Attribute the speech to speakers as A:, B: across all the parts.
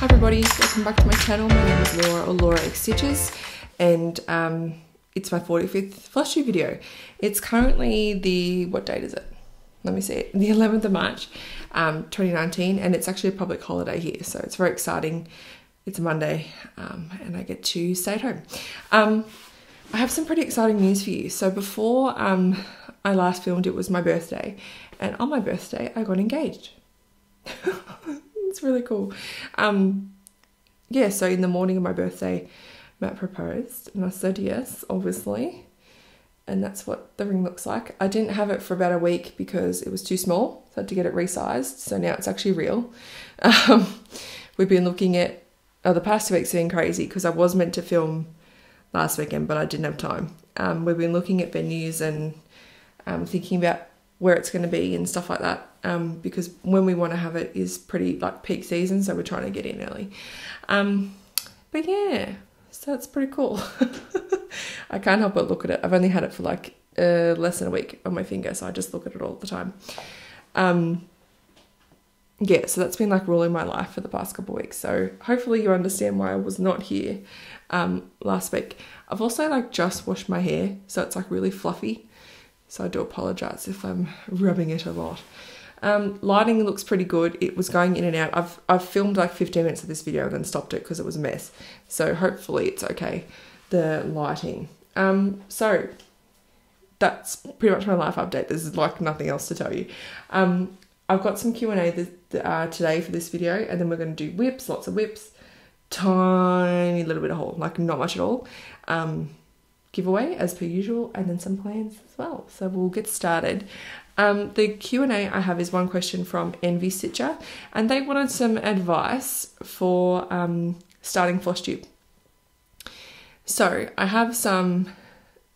A: Hi everybody, welcome back to my channel. My name is Laura, or lauraxstitches, and it's my 45th Flosstube video. It's currently the, what date is it? Let me see it, the 11th of March, 2019, and it's actually a public holiday here, so it's very exciting. It's a Monday, and I get to stay at home. I have some pretty exciting news for you. So before I last filmed, it was my birthday, and on my birthday, I got engaged. It's really cool. Yeah, so in the morning of my birthday, Matt proposed, and I said yes, obviously. And that's what the ring looks like. I didn't have it for about a week because it was too small, so I had to get it resized. So now it's actually real. We've been looking at, the past 2 weeks have been crazy because I was meant to film last weekend, but I didn't have time. We've been looking at venues and thinking about where it's going to be and stuff like that, because when we want to have it is pretty like peak season, so we're trying to get in early. But yeah, so it's pretty cool. I can't help but look at it. I've only had it for like less than a week on my finger, so I just look at it all the time. Yeah, so that's been like ruling my life for the past couple of weeks, so hopefully you understand why I was not here last week. I've also like just washed my hair, so it's like really fluffy, so I do apologize if I'm rubbing it a lot. Lighting looks pretty good. It was going in and out. I've filmed like 15 minutes of this video and then stopped it because it was a mess, so hopefully it's okay, the lighting. So that's pretty much my life update. There's like nothing else to tell you. I've got some Q&A today for this video, and then we're going to do whips, lots of whips, tiny little bit of haul, like not much at all, giveaway as per usual, and then some plans as well. So we'll get started. The Q&A I have is one question from Envy Stitcher, and they wanted some advice for starting Flosstube. So I have some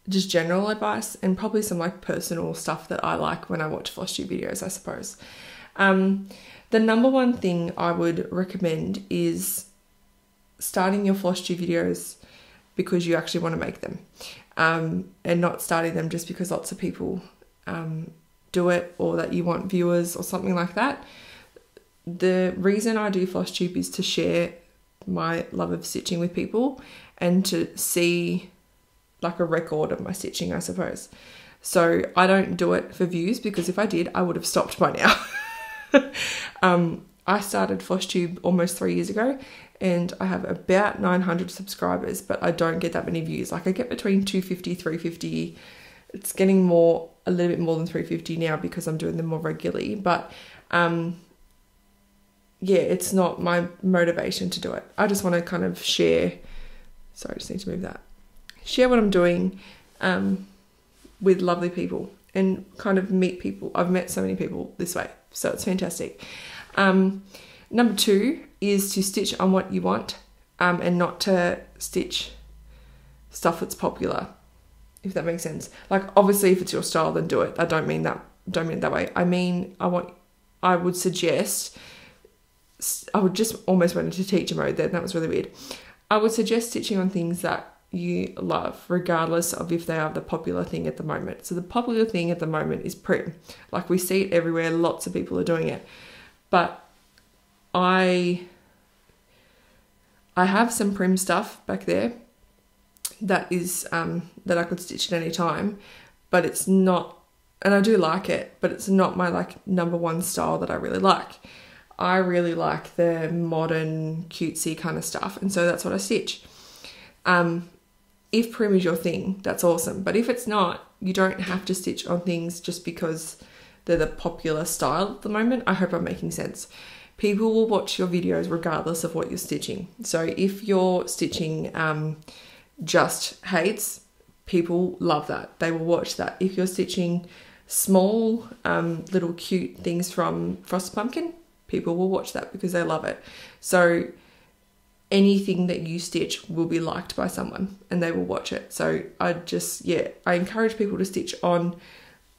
A: just general advice and probably some like personal stuff that I like when I watch Flosstube videos, I suppose. The number one thing I would recommend is starting your Flosstube videos because you actually want to make them, and not starting them just because lots of people do it, or that you want viewers or something like that. The reason I do Flosstube is to share my love of stitching with people and to see like a record of my stitching, I suppose. So I don't do it for views, because if I did, I would have stopped by now. I started Flosstube almost 3 years ago, and I have about 900 subscribers, but I don't get that many views. Like I get between 250, 350. It's getting more, a little bit more than 350 now because I'm doing them more regularly. But yeah, it's not my motivation to do it. I just want to kind of share. Sorry, I just need to move that. Share what I'm doing with lovely people and kind of meet people. I've met so many people this way, so it's fantastic. Number two is to stitch on what you want, and not to stitch stuff that's popular, if that makes sense. Like obviously if it's your style, then do it. I don't mean that way. I mean, I would suggest, I would just almost went into teacher mode then, that was really weird. I would suggest stitching on things that you love, regardless of if they are the popular thing at the moment. So the popular thing at the moment is prim. Like we see it everywhere, lots of people are doing it. But I have some prim stuff back there that is that I could stitch at any time, but it's not, and I do like it, but it's not my like number one style that I really like. I really like the modern cutesy kind of stuff, and so that's what I stitch. If prim is your thing, that's awesome, but if it's not, you don't have to stitch on things just because they're the popular style at the moment. I hope I'm making sense. People will watch your videos regardless of what you're stitching. So if you're stitching just hates, people love that. They will watch that. If you're stitching small little cute things from Frost Pumpkin, people will watch that because they love it. So anything that you stitch will be liked by someone and they will watch it. So I encourage people to stitch on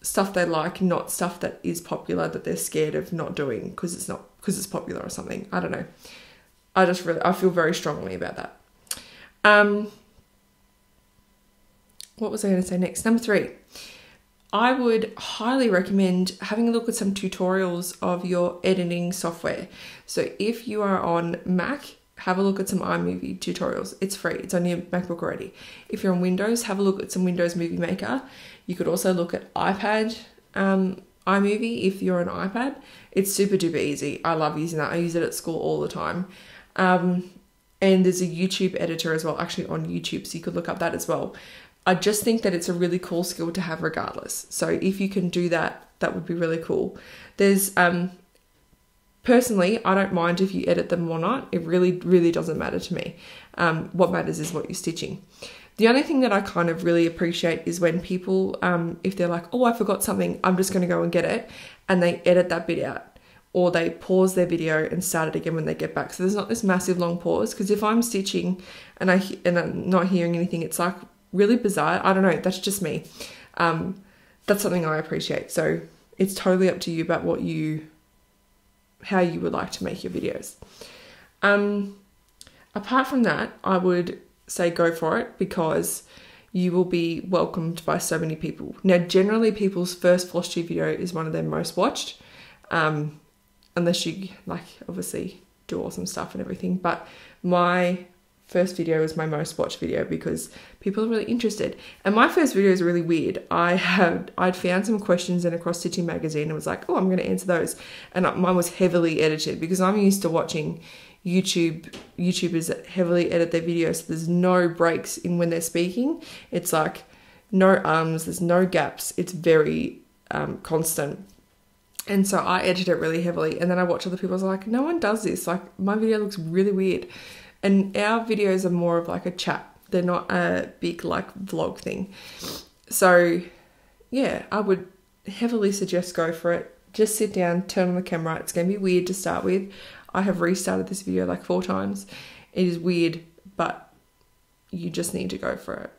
A: stuff they like, not stuff that is popular that they're scared of not doing because it's popular or something. I don't know. I feel very strongly about that. What was I going to say next? Number three, I would highly recommend having a look at some tutorials of your editing software. So if you are on Mac, have a look at some iMovie tutorials. It's free. It's on your MacBook already. If you're on Windows, have a look at some Windows Movie Maker. You could also look at iPad iMovie if you're on iPad. It's super duper easy. I love using that. I use it at school all the time. And there's a YouTube editor as well, actually on YouTube, so you could look up that as well. I just think that it's a really cool skill to have regardless. So if you can do that, that would be really cool. There's personally, I don't mind if you edit them or not. It really, really doesn't matter to me. What matters is what you're stitching. The only thing that I kind of really appreciate is when people, if they're like, oh, I forgot something, I'm just going to go and get it, and they edit that bit out, or they pause their video and start it again when they get back. So there's not this massive long pause, because if I'm stitching and I'm not hearing anything, it's like really bizarre. I don't know, that's just me. That's something I appreciate. So it's totally up to you about how you would like to make your videos. Apart from that, I would say go for it, because you will be welcomed by so many people. Now, generally people's first Flosstube video is one of their most watched, unless you like obviously do awesome stuff and everything. But my first video is my most watched video because people are really interested. And my first video is really weird. I'd found some questions in a cross stitching magazine and was like, oh, I'm going to answer those. And mine was heavily edited, because I'm used to watching YouTubers that heavily edit their videos. So there's no breaks in when they're speaking. It's like no ums, there's no gaps. It's very constant. And so I edit it really heavily. And then I watch other people, I was like, no one does this. Like, my video looks really weird. And our videos are more of like a chat. They're not a big like vlog thing. So yeah, I would heavily suggest go for it. Just sit down, turn on the camera. It's going to be weird to start with. I have restarted this video like 4 times. It is weird, but you just need to go for it.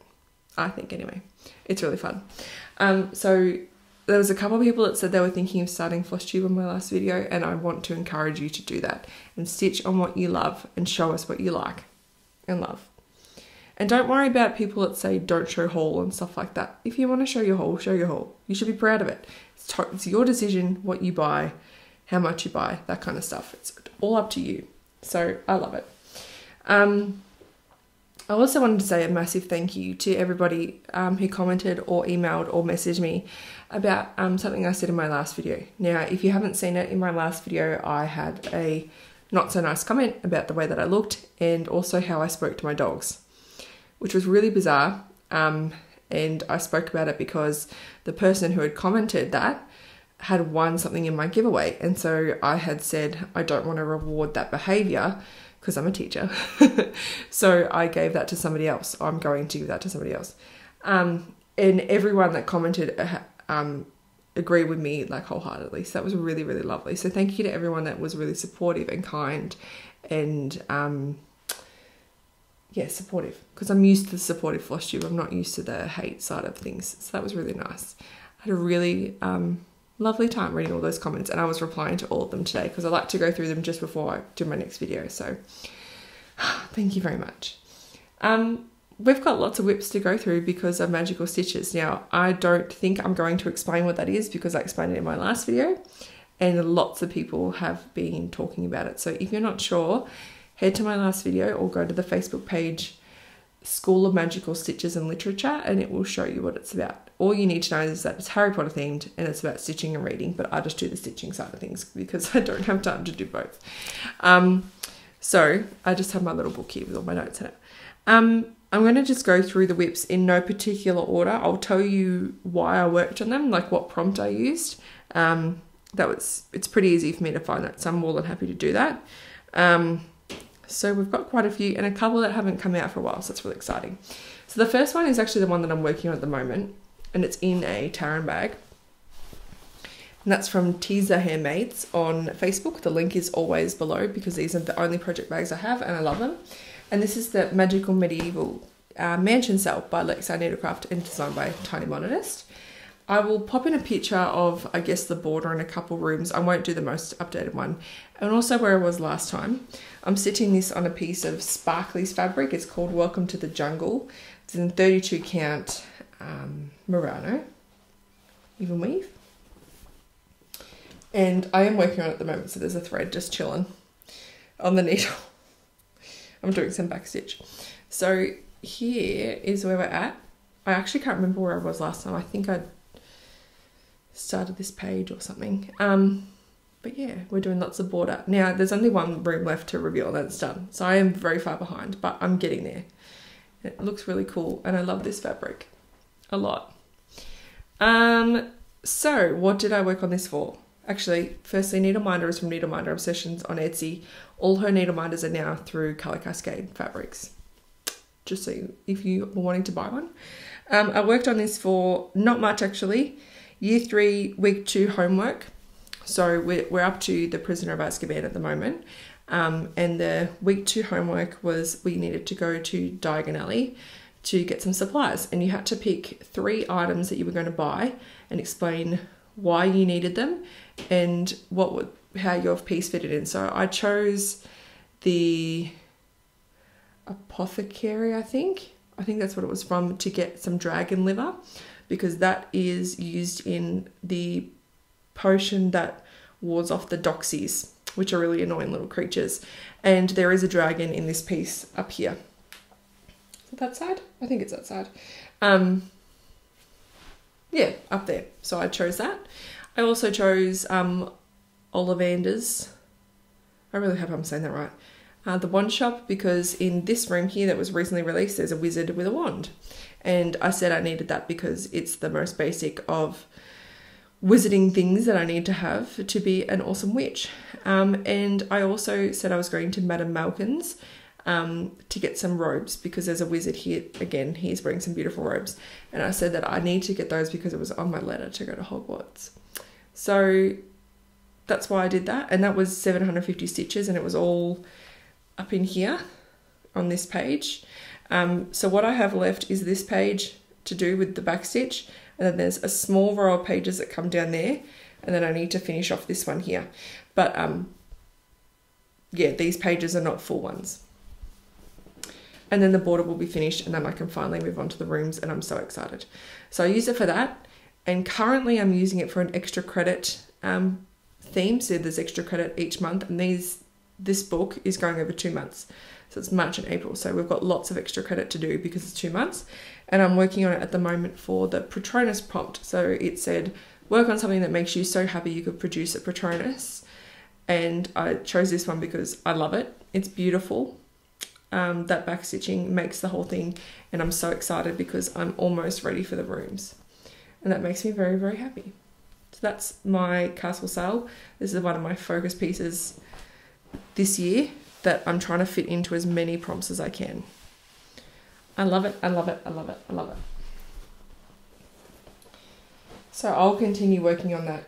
A: I think anyway. It's really fun. So there was a couple of people that said they were thinking of starting Flosstube on my last video, and I want to encourage you to do that and stitch on what you love and show us what you like and love. And don't worry about people that say don't show haul and stuff like that. If you want to show your haul, show your haul. You should be proud of it. It's your decision what you buy, how much you buy, that kind of stuff. It's all up to you. So I love it. I also wanted to say a massive thank you to everybody who commented or emailed or messaged me about something I said in my last video. Now, if you haven't seen it, in my last video, I had a not so nice comment about the way that I looked and also how I spoke to my dogs, which was really bizarre. And I spoke about it because the person who had commented that had won something in my giveaway. And so I had said, I don't want to reward that behavior because I'm a teacher. So I gave that to somebody else. I'm going to give that to somebody else. And everyone that commented agreed with me like wholeheartedly. So that was really, really lovely. So thank you to everyone that was really supportive and kind and yeah, supportive, because I'm used to the supportive Flosstube. I'm not used to the hate side of things. So that was really nice. I had a really lovely time reading all those comments, and I was replying to all of them today because I like to go through them just before I do my next video. So thank you very much. We've got lots of whips to go through because of magical stitches. Now, I don't think I'm going to explain what that is because I explained it in my last video, and lots of people have been talking about it. So if you're not sure, head to my last video or go to the Facebook page, School of Magical Stitches and Literature, and it will show you what it's about. All you need to know is that it's Harry Potter themed and it's about stitching and reading, but I just do the stitching side of things because I don't have time to do both. So I just have my little book here with all my notes in it. I'm going to just go through the whips in no particular order. I'll tell you why I worked on them, like what prompt I used. It's pretty easy for me to find that, so I'm more than happy to do that. So we've got quite a few and a couple that haven't come out for a while, so that's really exciting. So the first one is actually the one that I'm working on at the moment, and it's in a Taran bag. And that's from Teaser Handmaids on Facebook. The link is always below because these are the only project bags I have and I love them. And this is the Magical Medieval Mansion Cell by Lexi Needlecraft and designed by Tiny Monetist. I will pop in a picture of, I guess, the border in a couple rooms. I won't do the most updated one. And also where I was last time. I'm stitching this on a piece of Sparkly's fabric. It's called Welcome to the Jungle. It's in 32 count Murano, even weave. And I am working on it at the moment, so there's a thread just chilling on the needle. I'm doing some backstitch. So here is where we're at. I actually can't remember where I was last time. I think I started this page or something. But yeah, we're doing lots of border. Now, there's only one room left to reveal and that's done. So I am very far behind, but I'm getting there. It looks really cool and I love this fabric a lot. So what did I work on this for? Actually, firstly, Needle Minder is from Needle Minder Obsessions on Etsy. All her needle minders are now through Colour Cascade Fabrics. Just so if you were wanting to buy one. I worked on this for not much actually. Year 3, week 2 homework. So we're up to the Prisoner of Azkaban at the moment. And the week 2 homework was we needed to go to Diagon Alley to get some supplies. And you had to pick 3 items that you were going to buy and explain why you needed them and how your piece fitted in. So I chose the Apothecary, I think that's what it was from, to get some dragon liver, because that is used in the potion that wards off the doxies, which are really annoying little creatures. And there is a dragon in this piece up here. Is it that side? I think it's that side. Yeah, up there. So I chose that. I also chose Ollivander's. I really hope I'm saying that right. The wand shop, because in this room here that was recently released, there's a wizard with a wand. And I said I needed that because it's the most basic of wizarding things that I need to have to be an awesome witch. And I also said I was going to Madame Malkin's to get some robes, because there's a wizard here. Again, he's wearing some beautiful robes. And I said that I need to get those because it was on my letter to go to Hogwarts. So that's why I did that. And that was 750 stitches and it was all up in here on this page. So what I have left is this page to do with the back stitch, and then there's a small row of pages that come down there, and then I need to finish off this one here. But yeah, these pages are not full ones. And then the border will be finished and then I can finally move on to the rooms, and I'm so excited. So I use it for that, and currently I'm using it for an extra credit theme. So there's extra credit each month, and this book is going over 2 months. So it's March and April. So we've got lots of extra credit to do because it's 2 months. And I'm working on it at the moment for the Patronus prompt. So it said, work on something that makes you so happy you could produce a Patronus. And I chose this one because I love it. It's beautiful. That back stitching makes the whole thing. And I'm so excited because I'm almost ready for the rooms. And that makes me very, very happy. So that's my castle sale. This is one of my focus pieces this year that I'm trying to fit into as many prompts as I can. I love it, I love it, I love it, I love it. So I'll continue working on that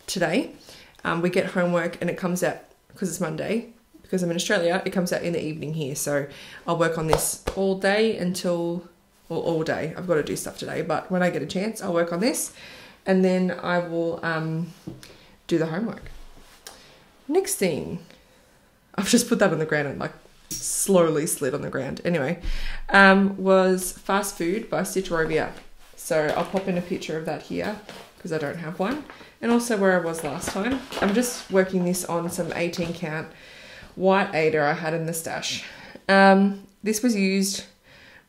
A: today. We get homework and it comes out, because it's Monday, because I'm in Australia, it comes out in the evening here. So I'll work on this all day until, well, all day. I've got to do stuff today, but when I get a chance, I'll work on this, and then I will do the homework. Next thing, I've just put that on the ground and like slowly slid on the ground. Anyway, was Fast Food by Stitch Rovia. So I'll pop in a picture of that here because I don't have one. And also where I was last time. I'm just working this on some 18 count white Aida I had in the stash. This was used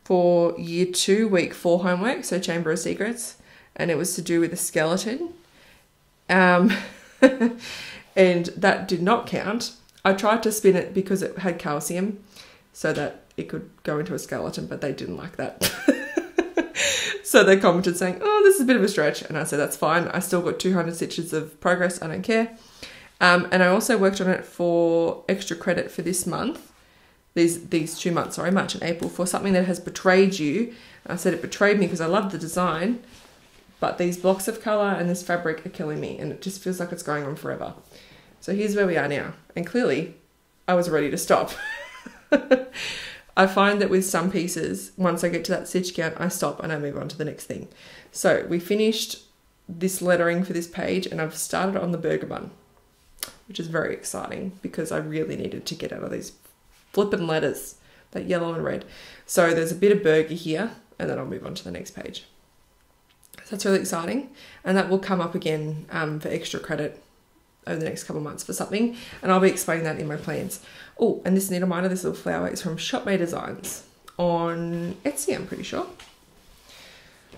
A: for year 2, week 4 homework, so Chamber of Secrets. And it was to do with a skeleton. And that did not count. I tried to spin it because it had calcium so that it could go into a skeleton, but they didn't like that. So they commented saying, oh, this is a bit of a stretch. And I said, that's fine. I still got 200 stitches of progress. I don't care. And I also worked on it for extra credit for this month. These 2 months, sorry, March and April, for something that has betrayed you. I said it betrayed me because I love the design, but these blocks of colour and this fabric are killing me, and it just feels like it's going on forever. So here's where we are now. And clearly, I was ready to stop. I find that with some pieces, once I get to that stitch count, I stop and I move on to the next thing. So we finished this lettering for this page, and I've started on the burger bun, which is very exciting because I really needed to get out of these flippin' letters, that yellow and red. So there's a bit of burger here, and then I'll move on to the next page. So that's really exciting, and that will come up again for extra credit over the next couple of months for something, and I'll be explaining that in my plans. Oh, and this needle minder, this little flower, is from Shop Made Designs on Etsy, I'm pretty sure.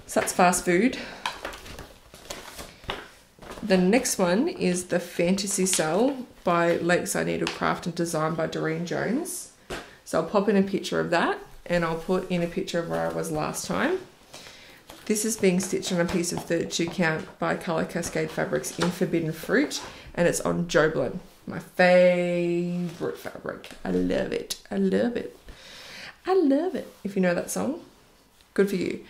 A: So that's fast food. The next one is the Fantasy Cell by Lakeside Needlecraft and designed by Doreen Jones. So I'll pop in a picture of that, and I'll put in a picture of where I was last time. This is being stitched on a piece of 32 count by Colour Cascade Fabrics in Forbidden Fruit, and it's on Joblin, my favourite fabric. I love it. I love it. I love it. If you know that song, good for you.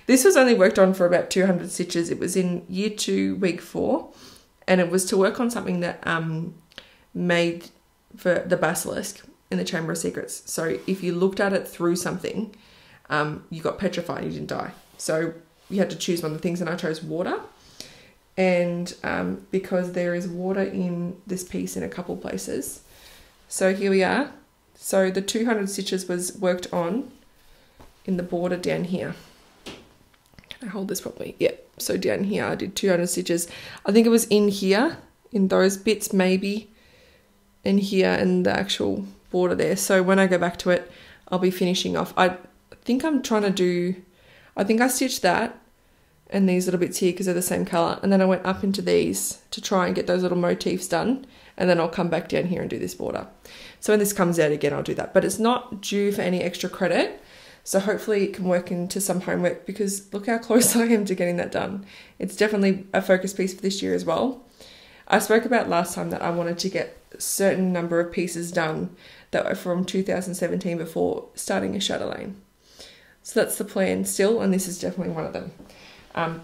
A: This was only worked on for about 200 stitches. It was in year 2, week 4, and it was to work on something that made for the basilisk in the Chamber of Secrets. So if you looked at it through something, you got petrified, you didn't die. So you had to choose one of the things, and I chose water. And because there is water in this piece in a couple places. So here we are. So the 200 stitches was worked on in the border down here. Can I hold this properly? Yeah. So down here I did 200 stitches. I think it was in here, in those bits maybe, in here and the actual border there. So when I go back to it, I'll be finishing off. I think I'm trying to do, I think I stitched that and these little bits here because they're the same colour, and then I went up into these to try and get those little motifs done, and then I'll come back down here and do this border. So when this comes out again, I'll do that, but it's not due for any extra credit, so hopefully it can work into some homework, because look how close I am to getting that done. It's definitely a focus piece for this year as well. I spoke about last time that I wanted to get a certain number of pieces done that were from 2017 before starting a chatelaine. So that's the plan still, and this is definitely one of them.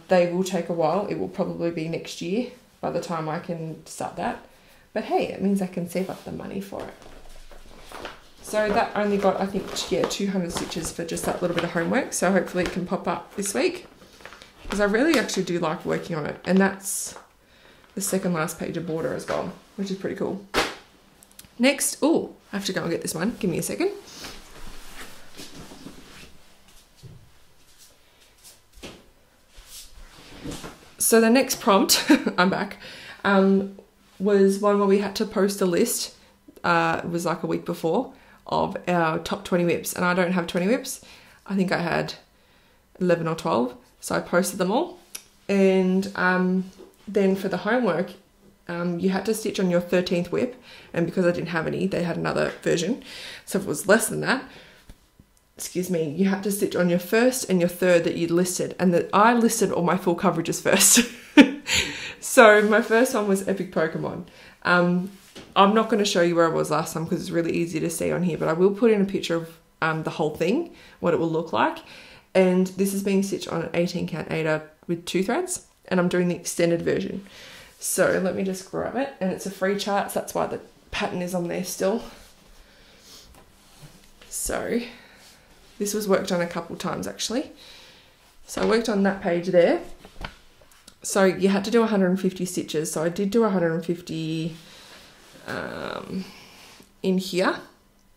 A: They will take a while. It will probably be next year by the time I can start that. But hey, it means I can save up the money for it. So that only got, I think, yeah, 200 stitches for just that little bit of homework. So hopefully it can pop up this week, because I really actually do like working on it. And that's the second last page of border as well, which is pretty cool. Next, oh, I have to go and get this one. Give me a second. So the next prompt, I'm back, was one where we had to post a list. It was like a week before, of our top 20 whips, and I don't have 20 whips. I think I had 11 or 12, so I posted them all. And then for the homework, you had to stitch on your 13th whip, and because I didn't have any, they had another version, so if it was less than that, excuse me, you had to stitch on your first and your third that you'd listed, and that I listed all my full coverages first. So my first one was Epic Pokemon. I'm not going to show you where I was last time because it's really easy to see on here, but I will put in a picture of the whole thing, what it will look like. And this is being stitched on an 18 count Aida with 2 threads, and I'm doing the extended version. So let me just grab it, and it's a free chart, so that's why the pattern is on there still. So this was worked on a couple times actually. So I worked on that page there. So you had to do 150 stitches. So I did do 150 in here.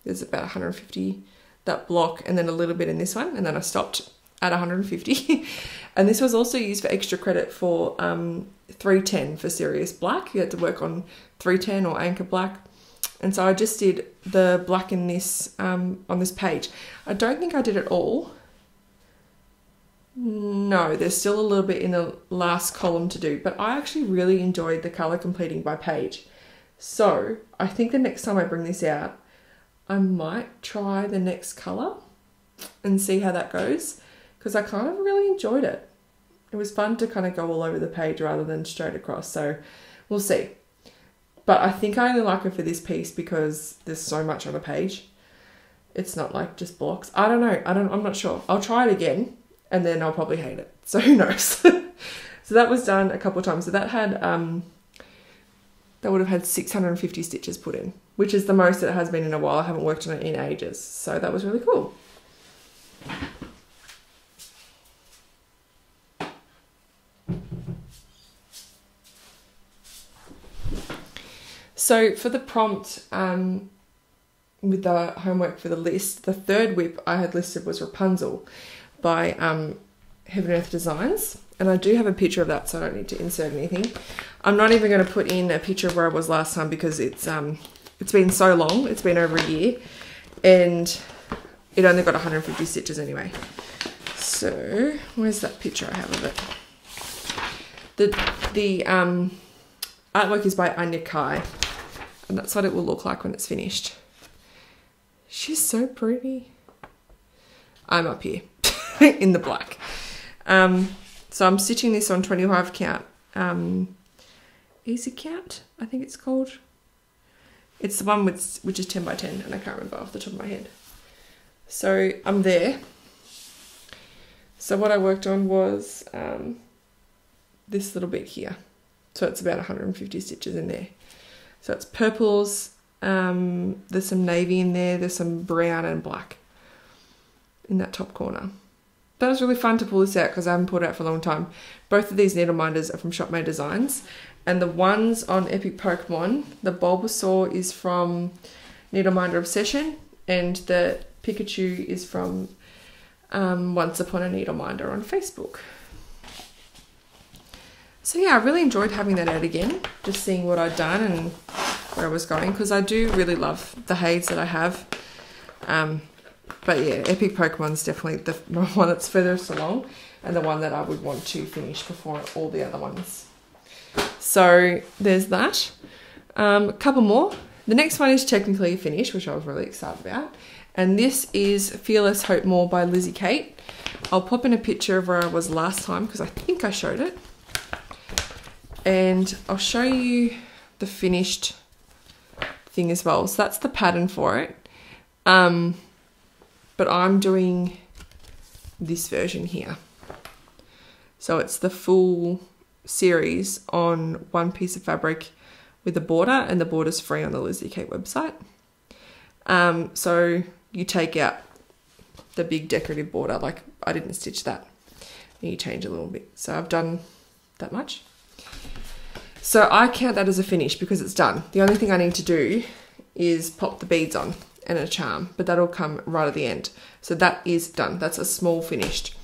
A: There's about 150 that block, and then a little bit in this one, and then I stopped at 150. And this was also used for extra credit for 310 for Serious Black. You had to work on 310 or Anchor Black. And so I just did the black in this on this page. I don't think I did it all. No, there's still a little bit in the last column to do, but I actually really enjoyed the colour completing by page. So I think the next time I bring this out, I might try the next colour and see how that goes, because I kind of really enjoyed it. It was fun to kind of go all over the page rather than straight across, so we'll see. But I think I only like it for this piece because there's so much on a page. It's not like just blocks. I don't know. I'm not sure. I'll try it again and then I'll probably hate it. So who knows? So that was done a couple of times. So that had, that would have had 650 stitches put in, which is the most it has been in a while. I haven't worked on it in ages. So that was really cool. So for the prompt with the homework for the list, the third whip I had listed was Rapunzel by Heaven Earth Designs. And I do have a picture of that, so I don't need to insert anything. I'm not even going to put in a picture of where I was last time because it's been so long. It's been over a year and it only got 150 stitches anyway. So where's that picture I have of it? The artwork is by Anya Kai, and that's what it will look like when it's finished. She's so pretty. I'm up here in the black. So I'm stitching this on 25 count. Easy count, I think it's called. It's the one which is 10 by 10, and I can't remember off the top of my head. So I'm there. So what I worked on was this little bit here. So it's about 150 stitches in there. So it's purples, there's some navy in there, there's some brown and black in that top corner. That was really fun to pull this out because I haven't pulled it out for a long time. Both of these needle minders are from Shopmade Designs, and the ones on Epic Pokemon, the Bulbasaur is from Needle Minder Obsession, and the Pikachu is from Once Upon a Needle Minder on Facebook. So yeah, I really enjoyed having that out again, just seeing what I'd done and where I was going, because I do really love the Hades that I have. But yeah, Epic Pokemon's definitely the one that's furthest along and the one that I would want to finish before all the other ones. So there's that. A couple more. The next one is technically finished, which I was really excited about. And this is Fearless Hope More by Lizzie Kate. I'll pop in a picture of where I was last time because I think I showed it. And I'll show you the finished thing as well. So that's the pattern for it. But I'm doing this version here. So it's the full series on one piece of fabric with a border, and the border's free on the Lizzie Kate website. So you take out the big decorative border, like I didn't stitch that, and you change a little bit. So I've done that much. So I count that as a finish because it's done. The only thing I need to do is pop the beads on and a charm, but that'll come right at the end. So that is done. That's a small finished.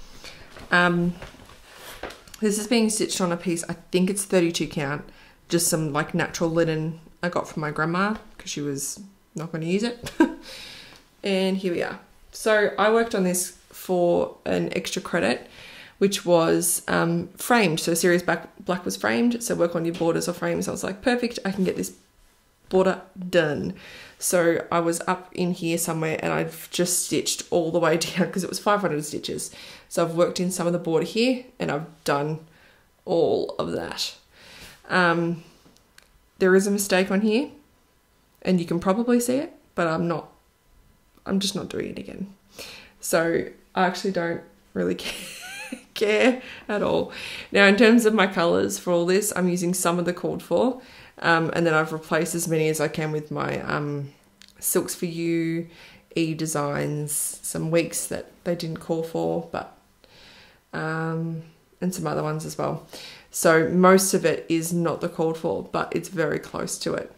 A: This is being stitched on a piece, I think it's 32 count, just some like natural linen I got from my grandma because she was not going to use it. And here we are. So I worked on this for an extra credit, which was framed. So Series Black was framed, so work on your borders or frames. I was like, perfect, I can get this border done. So I was up in here somewhere and I've just stitched all the way down because it was 500 stitches. So I've worked in some of the border here and I've done all of that. There is a mistake on here and you can probably see it, but I'm just not doing it again. So I actually don't really care at all. Now in terms of my colours for all this, I'm using some of the called for. And then I've replaced as many as I can with my Silks for You, E-Designs, some weeks that they didn't call for, but and some other ones as well. So most of it is not the called for, but it's very close to it.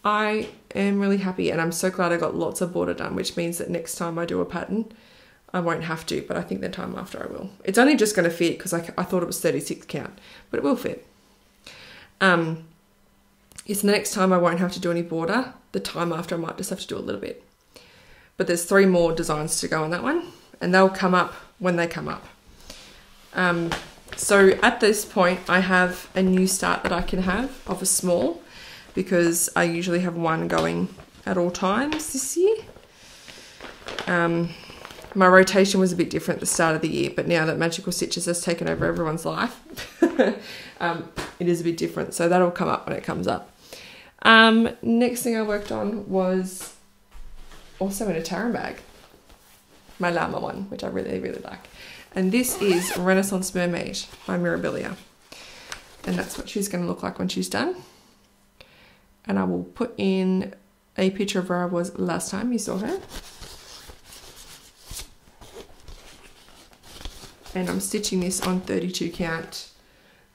A: I am really happy and I'm so glad I got lots of border done, which means that next time I do a pattern, I won't have to, but I think the time after I will. It's only just going to fit because I thought it was 36 count, but it will fit. It's the next time I won't have to do any border. The time after I might just have to do a little bit. But there's 3 more designs to go on that one and they'll come up when they come up. So at this point I have a new start that I can have of a small because I usually have one going at all times this year. My rotation was a bit different at the start of the year, but now that Magical Stitches has taken over everyone's life, it is a bit different. So that'll come up when it comes up. Next thing I worked on was also in a Taran bag, my llama one, which I really, really like. And this is Renaissance Mermaid by Mirabilia. And that's what she's going to look like when she's done. And I will put in a picture of where I was last time you saw her. And I'm stitching this on 32 count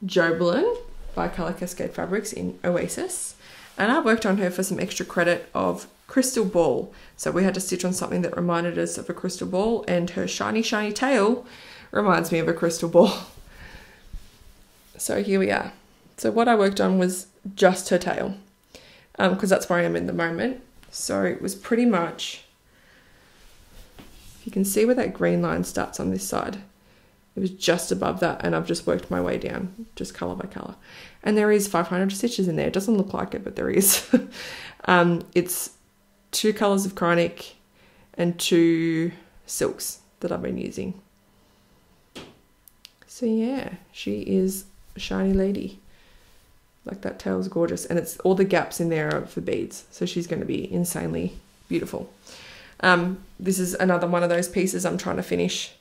A: Jobelan by Colour Cascade Fabrics in Oasis. And I worked on her for some extra credit of Crystal Ball. So we had to stitch on something that reminded us of a crystal ball, and her shiny, shiny tail reminds me of a crystal ball. So here we are. So what I worked on was just her tail, because that's where I am in the moment. So it was pretty much, you can see where that green line starts on this side. It was just above that, and I've just worked my way down, just colour by colour. And there is 500 stitches in there. It doesn't look like it, but there is. It's 2 colours of chronic and 2 silks that I've been using. So yeah, she is a shiny lady. Like, that tail's gorgeous, and it's all the gaps in there are for beads, so she's going to be insanely beautiful. This is another one of those pieces I'm trying to finish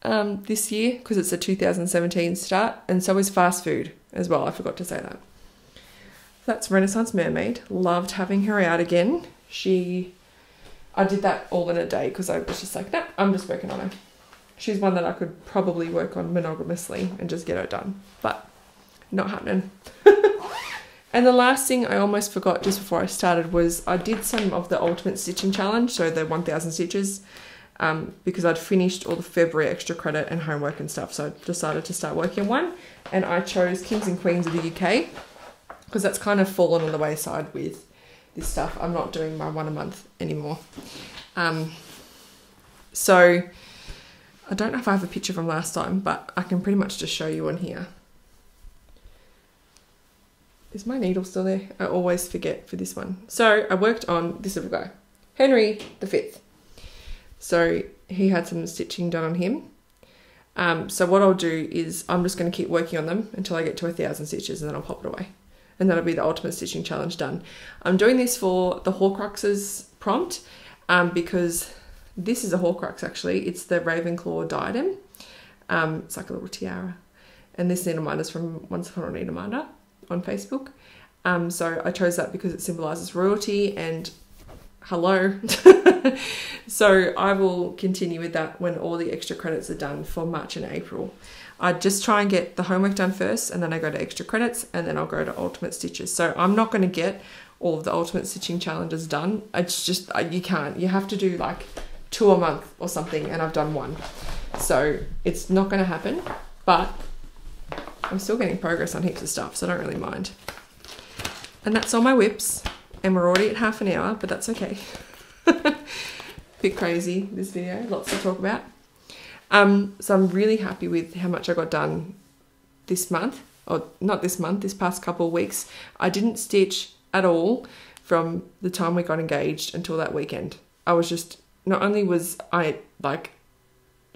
A: this year, because it's a 2017 start, and so is Fast Food as well. I forgot to say that. That's Renaissance Mermaid. Loved having her out again. I did that all in a day because I was just like, nah, I'm just working on her. She's one that I could probably work on monogamously and just get her done, but not happening. And the last thing I almost forgot just before I started was I did some of the Ultimate Stitching Challenge, so the 1000 stitches, because I'd finished all the February extra credit and homework and stuff, so I decided to start working on one, and I chose Kings and Queens of the UK because that's kind of fallen on the wayside with this stuff. I'm not doing my one a month anymore. So I don't know if I have a picture from last time, but I can pretty much just show you on here. Is my needle still there? I always forget for this one. So I worked on this little guy, Henry V. So he had some stitching done on him. So what I'll do is I'm just going to keep working on them until I get to 1000 stitches, and then I'll pop it away. And that'll be the Ultimate Stitching Challenge done. I'm doing this for the Horcruxes prompt, because this is a Horcrux actually. It's the Ravenclaw diadem. It's like a little tiara. And this needle minder is from Once Upon a Needle Minder on Facebook. So I chose that because it symbolises royalty and hello. So I will continue with that when all the extra credits are done for March and April. I just try and get the homework done first, and then I go to extra credits, and then I'll go to Ultimate Stitches. So I'm not going to get all of the Ultimate Stitching challenges done. It's just, you can't. You have to do like 2 a month or something, and I've done 1. So it's not going to happen, but I'm still getting progress on heaps of stuff, so I don't really mind. And that's all my whips, and we're already at half an hour, but that's okay. Bit crazy, this video, lots to talk about. So I'm really happy with how much I got done this month, or not this month, this past couple of weeks. I didn't stitch at all from the time we got engaged until that weekend. I was just, not only was I like,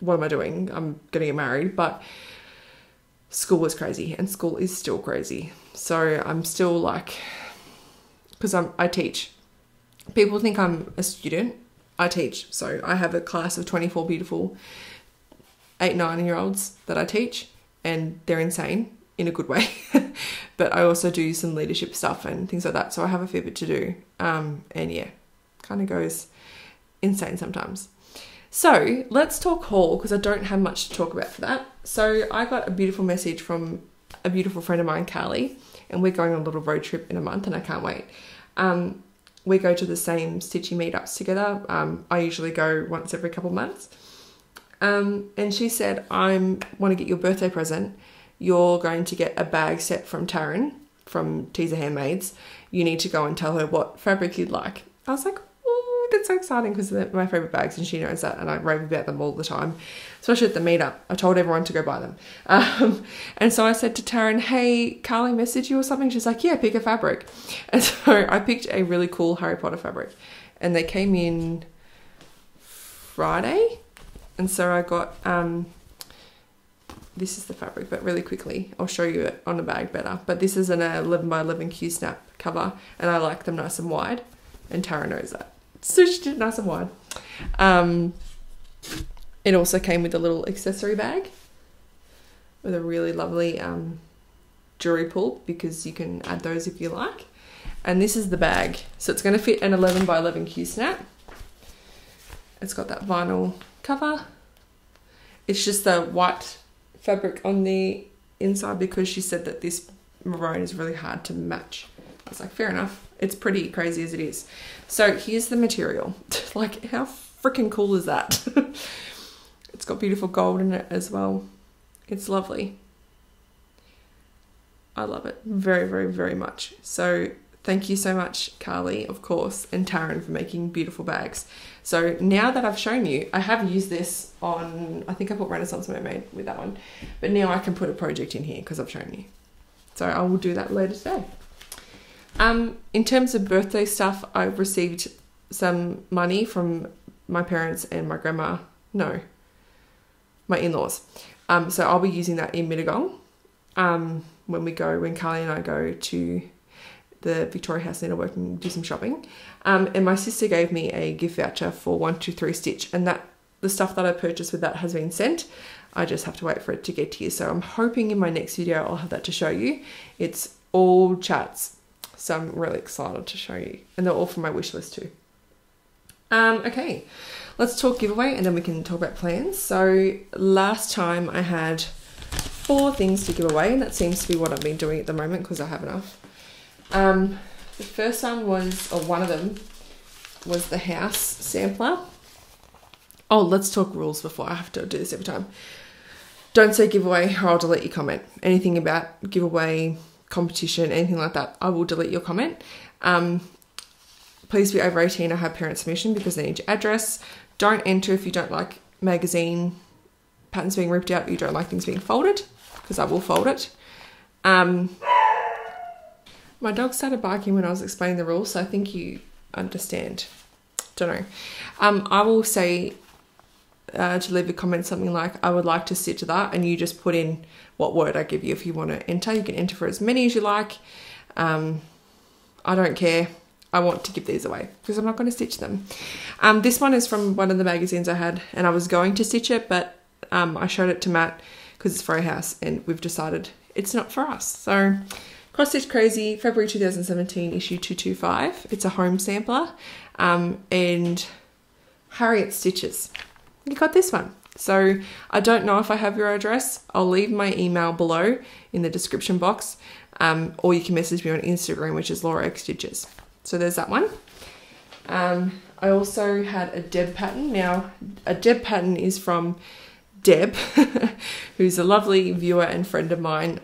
A: what am I doing? I'm gonna get married, but school was crazy, and school is still crazy. So I'm still like, because I teach. People think I'm a student. I teach. So I have a class of 24 beautiful 8-9-year-olds that I teach, and they're insane in a good way. But I also do some leadership stuff and things like that. So I have a fair bit to do. And yeah, kind of goes insane sometimes. So let's talk haul, because I don't have much to talk about for that. So I got a beautiful message from a beautiful friend of mine, Carly, and we're going on a little road trip in a month, and I can't wait. We go to the same stitching meetups together. I usually go once every couple of months. And she said, I want to get your birthday present. You're going to get a bag set from Taryn, from Teaser Handmaids. You need to go and tell her what fabric you'd like. I was like, oh, that's so exciting, because they're my favourite bags, and she knows that, and I rave about them all the time, especially at the meetup. I told everyone to go buy them. And so I said to Taryn, hey, Carly messaged you or something? She's like, yeah, pick a fabric. And so I picked a really cool Harry Potter fabric, and they came in Friday. And so I got, this is the fabric, but really quickly, I'll show you it on the bag better. But this is an 11 by 11 Q-snap cover, and I like them nice and wide, and Tara knows that. So she did nice and wide. It also came with a little accessory bag with a really lovely jewelry pull, because you can add those if you like. And this is the bag. So it's going to fit an 11 by 11 Q-snap. It's got that vinyl cover. It's just the white fabric on the inside, because she said that this maroon is really hard to match. I was like, fair enough. It's pretty crazy as it is. So here's the material. Like, how freaking cool is that? It's got beautiful gold in it as well. It's lovely. I love it very, very, very much. So thank you so much, Carly, of course, and Taryn for making beautiful bags. So now that I've shown you, I have used this on, I think I put Renaissance Mermaid with that one, but now I can put a project in here because I've shown you. So I will do that later today. In terms of birthday stuff, I've received some money from my parents and my grandma, no, my in-laws. So I'll be using that in Mittagong when Carly and I go to the Victoria House Needlework and do some shopping. And my sister gave me a gift voucher for 123 Stitch, and that the stuff that I purchased with that has been sent. I just have to wait for it to get to you. So I'm hoping in my next video I'll have that to show you. It's all chats, so I'm really excited to show you, and they're all from my wish list too. Okay, let's talk giveaway and then we can talk about plans. So last time I had 4 things to give away, and that seems to be what I've been doing at the moment because I have enough. The first one was, or one of them was the house sampler. Oh, let's talk rules before I have to do this every time. Don't say giveaway or I'll delete your comment. Anything about giveaway, competition, anything like that, I will delete your comment. Please be over 18 or have parents' permission because they need your address. Don't enter if you don't like magazine patterns being ripped out, you don't like things being folded, because I will fold it. My dog started barking when I was explaining the rules, so I think you understand. Don't know. I will say to leave a comment something like, I would like to stitch that, and you just put in what word I give you. If you want to enter, you can enter for as many as you like. I don't care. I want to give these away because I'm not going to stitch them. This one is from one of the magazines I had, and I was going to stitch it, but I showed it to Matt because it's for a house, and we've decided it's not for us. So Cross Stitch Crazy, February 2017, issue 225. It's a home sampler, and Harriet Stitches. You got this one. So I don't know if I have your address. I'll leave my email below in the description box, or you can message me on Instagram, which is lauraxstitches. So there's that one. I also had a Deb pattern. Now, a Deb pattern is from Deb, who's a lovely viewer and friend of mine,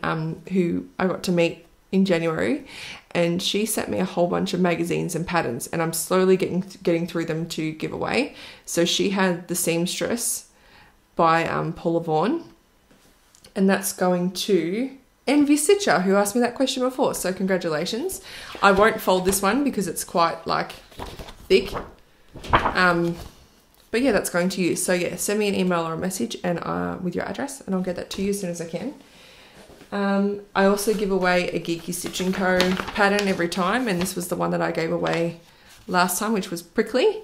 A: who I got to meet in January, and she sent me a whole bunch of magazines and patterns, and I'm slowly getting through them to give away. So she had The Seamstress by Paula Vaughan, and that's going to Envy Stitcher, who asked me that question before, so congratulations. I won't fold this one because it's quite like thick, but yeah, that's going to you. So yeah, send me an email or a message and with your address, and I'll get that to you as soon as I can. I also give away a Geeky Stitch & Co pattern every time, and this was the one that I gave away last time, which was Prickly,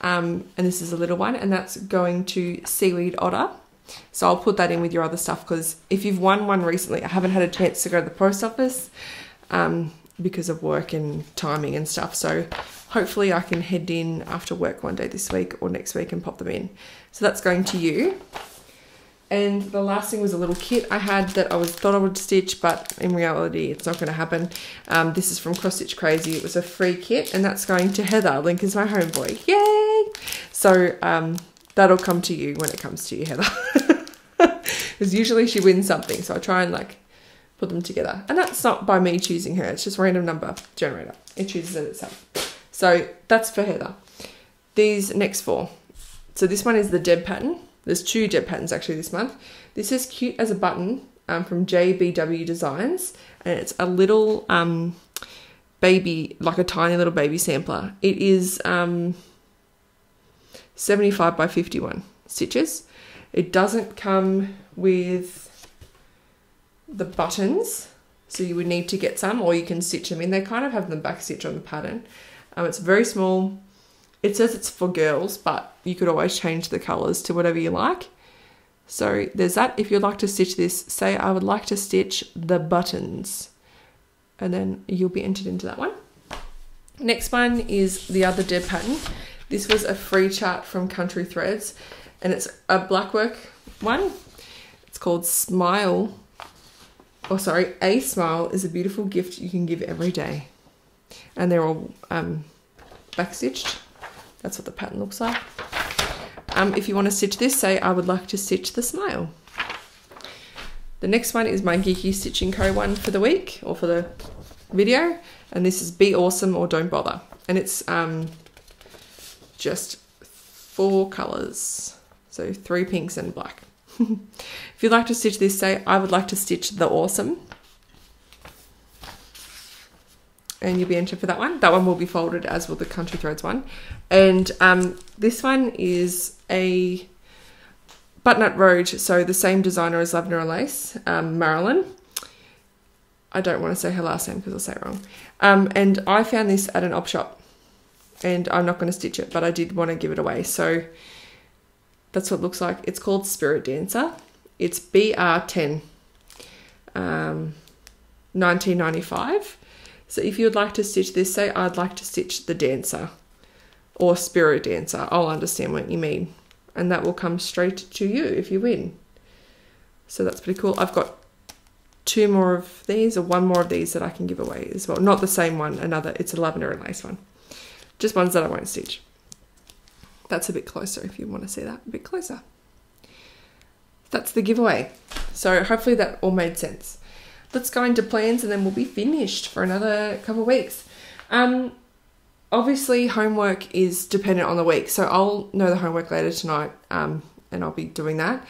A: and this is a little one, and that's going to Seaweed Otter. So I'll put that in with your other stuff, because if you've won one recently, I haven't had a chance to go to the post office because of work and timing and stuff. So hopefully I can head in after work one day this week or next week and pop them in. So that's going to you. And the last thing was a little kit I had that I thought I would stitch, but in reality it's not going to happen. This is from Cross Stitch Crazy. It was a free kit, and that's going to Heather. Link is my homeboy. Yay! So that'll come to you when it comes to you, Heather. Because usually she wins something, so I try and like put them together. And that's not by me choosing her, it's just random number generator. It chooses it itself. So that's for Heather. These next 4. So this one is the Deb pattern. There's 2 Deb patterns actually this month. This is Cute as a Button from JBW Designs, and it's a little baby, like a tiny little baby sampler. It is 75 by 51 stitches. It doesn't come with the buttons, so you would need to get some, or you can stitch them in. They kind of have them back stitch on the pattern. It's very small. It says it's for girls, but you could always change the colours to whatever you like. So there's that. If you'd like to stitch this, say I would like to stitch the buttons, and then you'll be entered into that one. Next one is the other Deb pattern. This was a free chart from Country Threads, and it's a blackwork one. It's called Smile. Oh, sorry, A Smile is a beautiful gift you can give every day. And they're all backstitched. That's what the pattern looks like. If you want to stitch this, say I would like to stitch the smile. The next one is my Geeky Stitching Co one for the week, or for the video, and this is Be Awesome or Don't Bother, and it's just 4 colours, so 3 pinks and black. If you'd like to stitch this, say I would like to stitch the Awesome, and you'll be entered for that one. That one will be folded, as will the Country Threads one. And this one is a Butternut Road, so the same designer as Lavender and Lace, Marilyn. I don't want to say her last name because I'll say it wrong. And I found this at an op shop, and I'm not going to stitch it, but I did want to give it away. So that's what it looks like. It's called Spirit Dancer. It's BR10, 1995. So if you would like to stitch this, say I'd like to stitch the Dancer or Spirit Dancer. I'll understand what you mean. And that will come straight to you if you win. So that's pretty cool. I've got 2 more of these, or 1 more of these that I can give away as well. Not the same one, another. It's a Lavender and Lace one. Just ones that I won't stitch. That's a bit closer if you want to see that. A bit closer. That's the giveaway. So hopefully that all made sense. Let's go into plans and then we'll be finished for another couple of weeks. Obviously homework is dependent on the week, so I'll know the homework later tonight, and I'll be doing that.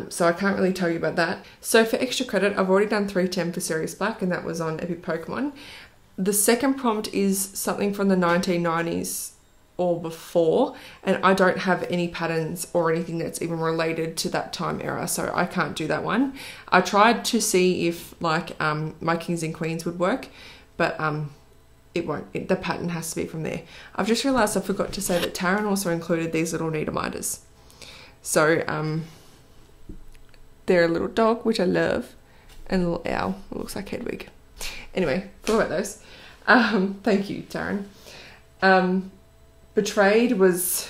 A: So I can't really tell you about that. So for extra credit, I've already done 310 for Serious Black, and that was on Epic Pokemon. The second prompt is something from the 1990s or before, and I don't have any patterns or anything that's even related to that time era, so I can't do that one. I tried to see if like my Kings and Queens would work, but it won't. The pattern has to be from there. I've just realised I forgot to say that Taryn also included these little needle minders. So they're a little dog, which I love, and a little owl. It looks like Hedwig. Anyway, forgot about those. Thank you, Taryn. Betrayed was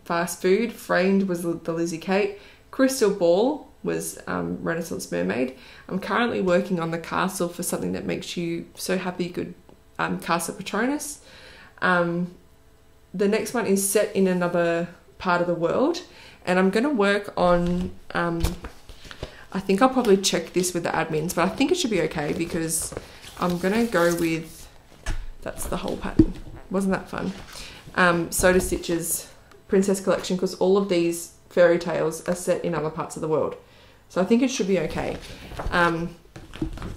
A: Fast Food. Framed was the Lizzie Kate. Crystal Ball was Renaissance Mermaid. I'm currently working on the castle for something that makes you so happy you could Casa Patronus. The next one is set in another part of the world, and I'm going to work on I think I'll probably check this with the admins, but I think it should be okay because I'm going to go with, that's the whole pattern. Wasn't that fun? Soda Stitches Princess Collection, because all of these fairy tales are set in other parts of the world, so I think it should be okay.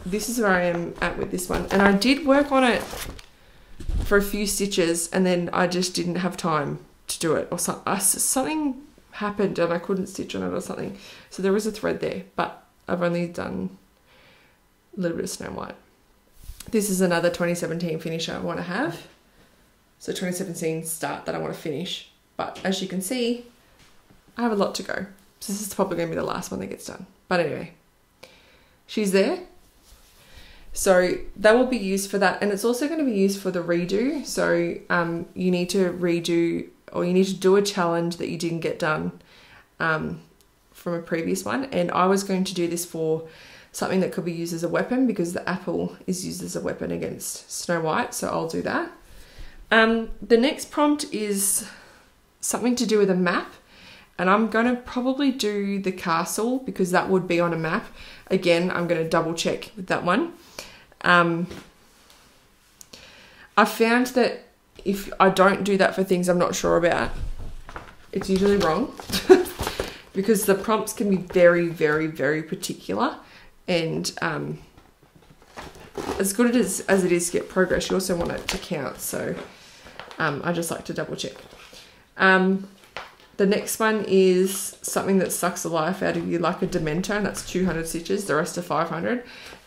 A: This is where I am at with this one, and I did work on it for a few stitches and then I just didn't have time to do it, or something happened and I couldn't stitch on it or something, so there is a thread there, but I've only done a little bit of Snow White. This is another 2017 finisher I want to have, so 2017 start that I want to finish, but as you can see I have a lot to go, so this is probably going to be the last one that gets done. But anyway, she's there. So that will be used for that, and it's also going to be used for the redo. So you need to redo, or you need to do a challenge that you didn't get done from a previous one, and I was going to do this for something that could be used as a weapon, because the apple is used as a weapon against Snow White, so I'll do that. The next prompt is something to do with a map, and I'm going to probably do the castle because that would be on a map. Again, I'm going to double check with that one. I found that if I don't do that for things I'm not sure about, it's usually wrong because the prompts can be very, very, very particular, and as good as it is to get progress, you also want it to count, so I just like to double check. The next one is something that sucks the life out of you, like a Demento, and that's 200 stitches, the rest are 500.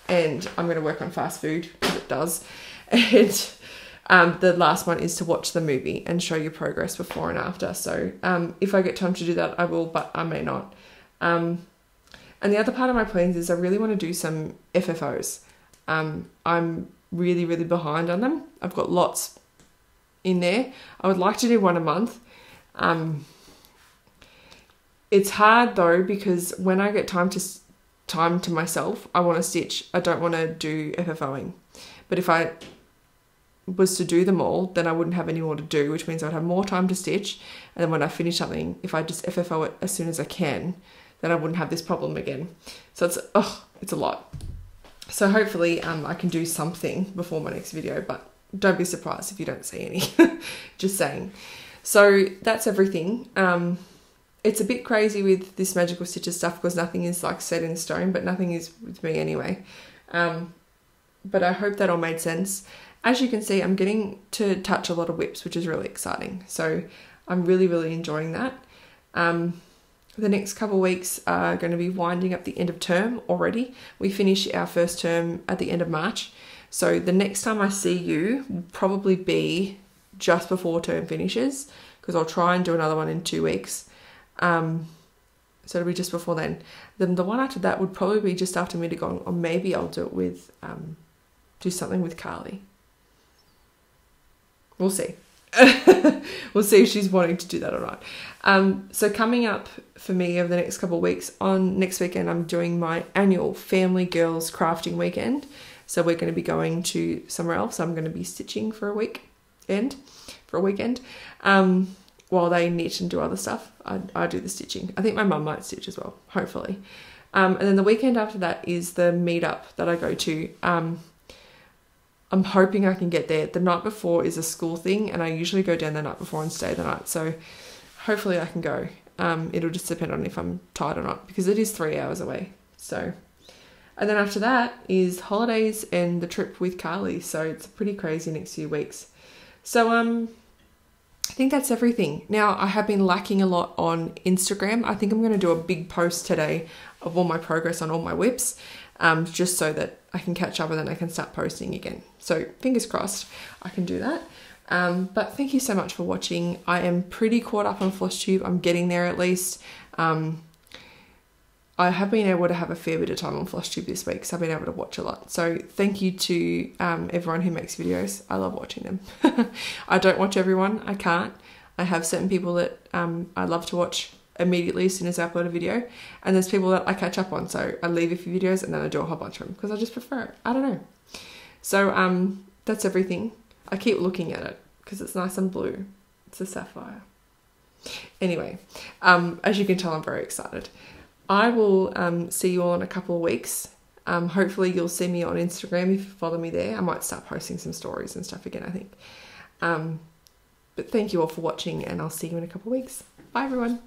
A: And I'm going to work on Fast Food because it does. And the last one is to watch the movie and show your progress before and after. So if I get time to do that, I will, but I may not. And the other part of my plans is I really want to do some FFOs. I'm really, really behind on them. I've got lots in there. I would like to do one a month. It's hard though, because when I get time to myself, I want to stitch. I don't want to do FFOing. But if I was to do them all, then I wouldn't have any more to do, which means I'd have more time to stitch. And then when I finish something, if I just FFO it as soon as I can, then I wouldn't have this problem again. So it's a lot. So hopefully I can do something before my next video, but don't be surprised if you don't see any. Just saying. So that's everything. It's a bit crazy with this magical stitches stuff because nothing is like set in stone, but nothing is with me anyway. But I hope that all made sense. As you can see, I'm getting to touch a lot of whips, which is really exciting. So I'm really, really enjoying that. The next couple of weeks are going to be winding up the end of term already. We finish our first term at the end of March. So the next time I see you will probably be just before term finishes, because I'll try and do another one in 2 weeks. So it'll be just before then. Then the one after that would probably be just after Mittagong, or maybe I'll do it with, do something with Carly. We'll see. We'll see if she's wanting to do that or not. So coming up for me over the next couple of weeks, on next weekend I'm doing my annual family girls crafting weekend. So we're going to be going to somewhere else. I'm going to be stitching for a weekend, while they knit and do other stuff. I do the stitching. I think my mum might stitch as well, hopefully. And then the weekend after that is the meetup that I go to. I'm hoping I can get there. The night before is a school thing, and I usually go down the night before and stay the night. So hopefully I can go. It'll just depend on if I'm tired or not, because it is 3 hours away. So, and then after that is holidays and the trip with Carly. So it's pretty crazy next few weeks. So I think that's everything. Now, I have been lacking a lot on Instagram. I think I'm going to do a big post today of all my progress on all my whips, just so that I can catch up and then I can start posting again. So fingers crossed I can do that. But thank you so much for watching. I am pretty caught up on Flosstube. I'm getting there at least. I have been able to have a fair bit of time on Flosstube this week, so I've been able to watch a lot. So thank you to everyone who makes videos. I love watching them. I don't watch everyone. I can't. I have certain people that I love to watch immediately as soon as I upload a video, and there's people that I catch up on. So I leave a few videos and then I do a whole bunch of them because I just prefer it. I don't know. So that's everything. I keep looking at it because it's nice and blue. It's a sapphire. Anyway, as you can tell, I'm very excited. I will see you all in a couple of weeks. Hopefully you'll see me on Instagram if you follow me there. I might start posting some stories and stuff again, I think. But thank you all for watching, and I'll see you in a couple of weeks. Bye everyone.